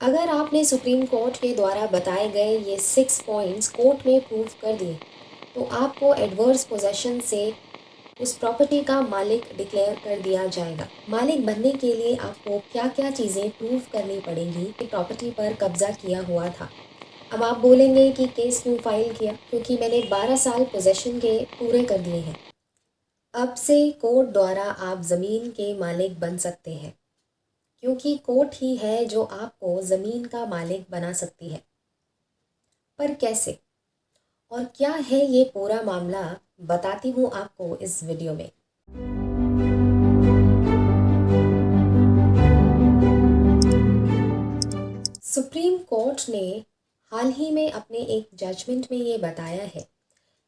अगर आपने supreme court के द्वारा बताए गए ये 6 पॉइंट्स कोर्ट में प्रूव कर दिए तो आपको एडवर्स पोजेशन से उस प्रॉपर्टी का मालिक डिक्लेयर कर दिया जाएगा। मालिक बनने के लिए आपको क्या क्या चीज़ें प्रूव करनी पड़ेंगी कि प्रॉपर्टी पर कब्जा किया हुआ था। अब आप बोलेंगे कि केस क्यों फाइल किया? क्योंकि मैंने 12 साल पोजेशन के पूरे कर दिए हैं। अब से कोर्ट द्वारा आप ज़मीन के मालिक बन सकते हैं, क्योंकि कोर्ट ही है जो आपको ज़मीन का मालिक बना सकती है। पर कैसे और क्या है ये पूरा मामला, बताती हूँ आपको इस वीडियो में। सुप्रीम कोर्ट ने हाल ही में अपने एक जजमेंट में ये बताया है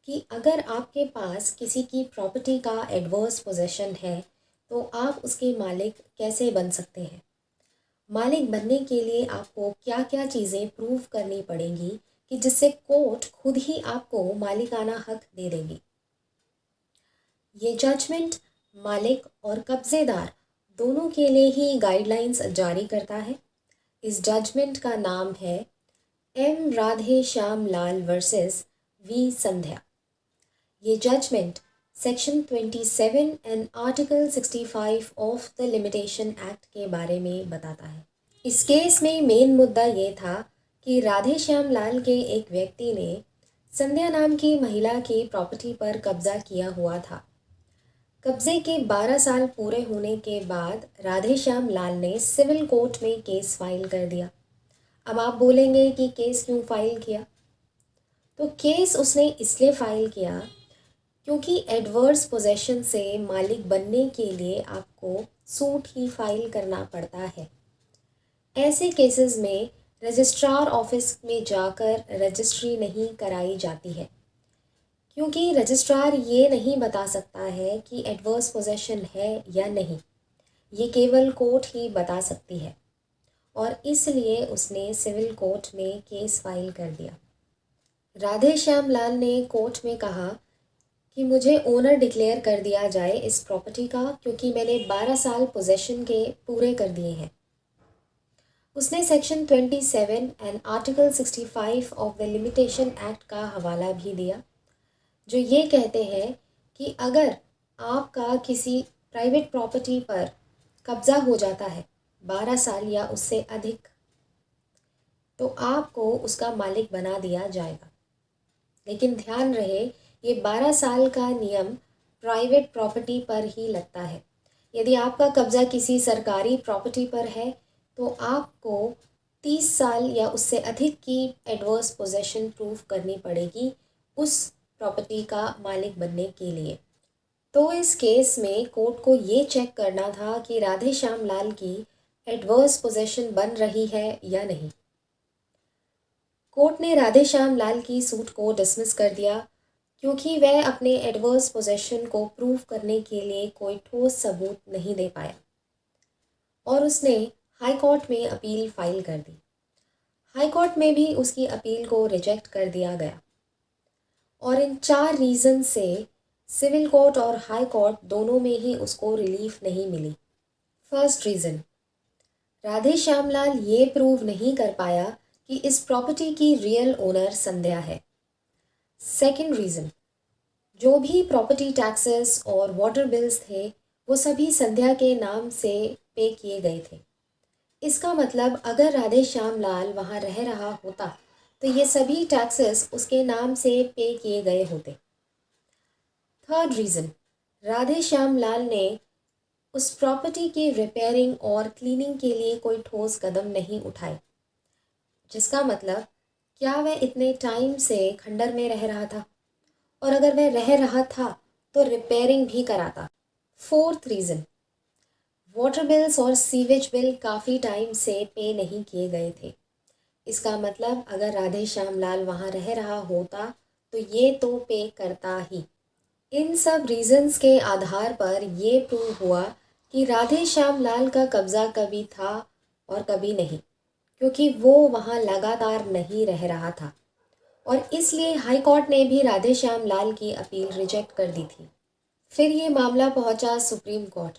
कि अगर आपके पास किसी की प्रॉपर्टी का एडवर्स पोजेशन है तो आप उसके मालिक कैसे बन सकते हैं। मालिक बनने के लिए आपको क्या क्या चीज़ें प्रूव करनी पड़ेंगी कि जिससे कोर्ट खुद ही आपको मालिकाना हक दे देगी। ये जजमेंट मालिक और कब्जेदार दोनों के लिए ही गाइडलाइंस जारी करता है। इस जजमेंट का नाम है M Radhe Shyam Lal versus V Sandhya. ये judgement section 27 and article 65 of the limitation act के बारे में बताता है। इस केस में मेन मुद्दा ये था कि राधे श्याम लाल के एक व्यक्ति ने संध्या नाम की महिला की प्रॉपर्टी पर कब्जा किया हुआ था। कब्जे के 12 साल पूरे होने के बाद राधे श्याम लाल ने सिविल कोर्ट में केस फाइल कर दिया। अब आप बोलेंगे कि केस क्यों फाइल किया? तो केस उसने इसलिए फाइल किया क्योंकि एडवर्स पोजेशन से मालिक बनने के लिए आपको सूट ही फाइल करना पड़ता है। ऐसे केसेस में रजिस्ट्रार ऑफिस में जाकर रजिस्ट्री नहीं कराई जाती है, क्योंकि रजिस्ट्रार ये नहीं बता सकता है कि एडवर्स पोजेशन है या नहीं। ये केवल कोर्ट ही बता सकती है और इसलिए उसने सिविल कोर्ट में केस फाइल कर दिया। राधे श्याम लाल ने कोर्ट में कहा कि मुझे ओनर डिक्लेयर कर दिया जाए इस प्रॉपर्टी का, क्योंकि मैंने 12 साल पोजेशन के पूरे कर दिए हैं। उसने section 27 and article 65 of the limitation act का हवाला भी दिया, जो ये कहते हैं कि अगर आपका किसी प्राइवेट प्रॉपर्टी पर कब्ज़ा हो जाता है 12 साल या उससे अधिक, तो आपको उसका मालिक बना दिया जाएगा। लेकिन ध्यान रहे, ये 12 साल का नियम प्राइवेट प्रॉपर्टी पर ही लगता है। यदि आपका कब्ज़ा किसी सरकारी प्रॉपर्टी पर है तो आपको 30 साल या उससे अधिक की एडवर्स पोजेशन प्रूफ करनी पड़ेगी उस प्रॉपर्टी का मालिक बनने के लिए। तो इस केस में कोर्ट को ये चेक करना था कि राधे श्याम लाल की एडवर्स पोजेशन बन रही है या नहीं। कोर्ट ने राधे श्याम लाल की सूट को डिसमिस कर दिया, क्योंकि वह अपने एडवर्स पोजेशन को प्रूव करने के लिए कोई ठोस सबूत नहीं दे पाया और उसने हाई कोर्ट में अपील फाइल कर दी। हाई कोर्ट में भी उसकी अपील को रिजेक्ट कर दिया गया और इन 4 रीज़न से सिविल कोर्ट और हाई कोर्ट दोनों में ही उसको रिलीफ नहीं मिली। फर्स्ट रीज़न, राधे श्यामलाल ये प्रूव नहीं कर पाया कि इस प्रॉपर्टी की रियल ओनर संध्या है। सेकंड रीज़न, जो भी प्रॉपर्टी टैक्सेस और वाटर बिल्स थे वो सभी संध्या के नाम से पे किए गए थे। इसका मतलब अगर राधे श्याम लाल वहाँ रह रहा होता तो ये सभी टैक्सेस उसके नाम से पे किए गए होते। थर्ड रीज़न, राधे श्याम लाल ने उस प्रॉपर्टी की रिपेयरिंग और क्लीनिंग के लिए कोई ठोस कदम नहीं उठाए, जिसका मतलब क्या वह इतने टाइम से खंडर में रह रहा था, और अगर वह रह रहा था तो रिपेयरिंग भी कराता। फोर्थ रीज़न, वाटर बिल्स और सीवेज बिल काफ़ी टाइम से पे नहीं किए गए थे। इसका मतलब अगर राधे श्याम लाल वहाँ रह रहा होता तो ये तो पे करता ही। इन सब रीजंस के आधार पर ये प्रूव हुआ कि राधे श्याम लाल का कब्ज़ा कभी था और कभी नहीं, क्योंकि वो वहाँ लगातार नहीं रह रहा था और इसलिए हाई कोर्ट ने भी राधे श्याम लाल की अपील रिजेक्ट कर दी थी। फिर ये मामला पहुंचा सुप्रीम कोर्ट।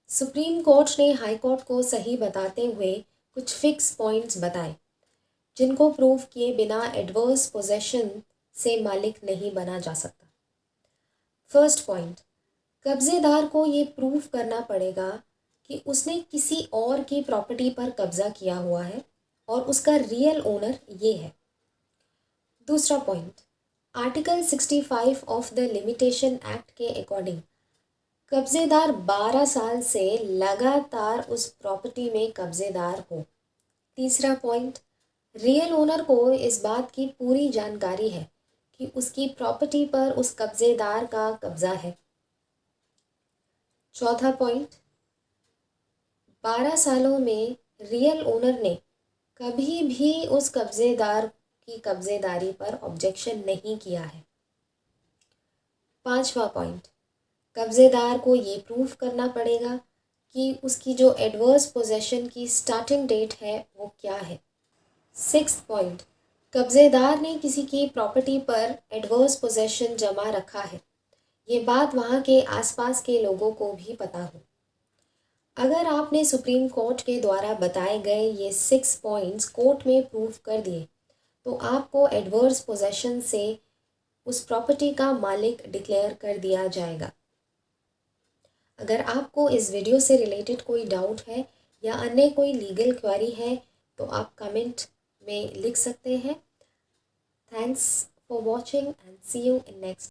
सुप्रीम कोर्ट ने हाई कोर्ट को सही बताते हुए कुछ फिक्स पॉइंट्स बताएं जिनको प्रूव किए बिना एडवर्स पोजेशन से मालिक नहीं बना जा सकता। फर्स्ट पॉइंट, कब्जेदार को ये प्रूव करना पड़ेगा कि उसने किसी और की प्रॉपर्टी पर कब्जा किया हुआ है और उसका रियल ओनर ये है। दूसरा point, article 65 of the limitation act के अकॉर्डिंग कब्जेदार 12 साल से लगातार उस प्रॉपर्टी में कब्जेदार हो। तीसरा पॉइंट, रियल ओनर को इस बात की पूरी जानकारी है कि उसकी प्रॉपर्टी पर उस कब्जेदार का कब्जा है। चौथा पॉइंट, 12 सालों में रियल ओनर ने कभी भी उस कब्जेदार की कब्जेदारी पर ऑब्जेक्शन नहीं किया है। पांचवा पॉइंट, कब्जेदार को ये प्रूफ करना पड़ेगा कि उसकी जो एडवर्स पोजेशन की स्टार्टिंग डेट है वो क्या है। सिक्स्थ पॉइंट, कब्जेदार ने किसी की प्रॉपर्टी पर एडवर्स पोजेशन जमा रखा है, ये बात वहाँ के आसपास के लोगों को भी पता हो। अगर आपने सुप्रीम कोर्ट के द्वारा बताए गए ये 6 पॉइंट्स कोर्ट में प्रूफ कर दिए तो आपको एडवर्स पोजेशन से उस प्रॉपर्टी का मालिक डिक्लेयर कर दिया जाएगा। अगर आपको इस वीडियो से रिलेटेड कोई डाउट है या अन्य कोई लीगल क्वेरी है तो आप कमेंट में लिख सकते हैं। Thanks for watching and see you in next.